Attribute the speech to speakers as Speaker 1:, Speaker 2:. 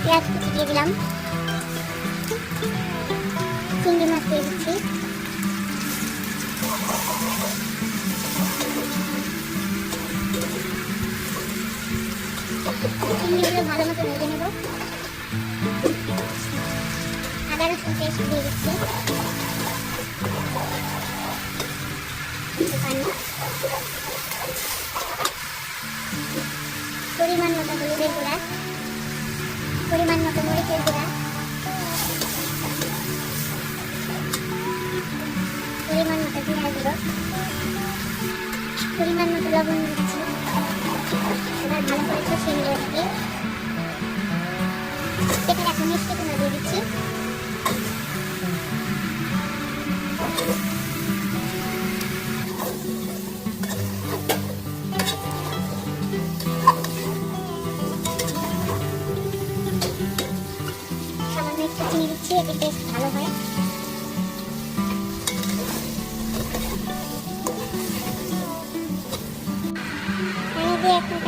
Speaker 1: পেঁয়াজ কুচি দিয়ে দিলাম, চিংড়ি মাছ দিয়ে দিচ্ছি, চিংড়িগুলো ভালো মতো ভেজে নেব। আদা রসুন পেস্ট দিয়ে দিচ্ছি, পরিমাণ মতো হলুদের গুঁড়া, পরিমাণ মতো মরিচের গুঁড়া, পরিমাণ মতো জিরার গুঁড়ো, পরিমাণ মতো লবণ দিচ্ছি। এবার ভালো করে কষিয়ে নেব এটাকে। কেটে রাখা মিষ্টি কুমড়ো দিয়ে দিচ্ছি, সামান্য একটু চিনি দিচ্ছি, এতে টেস্ট ভালো হয়। পানি দিয়ে এখন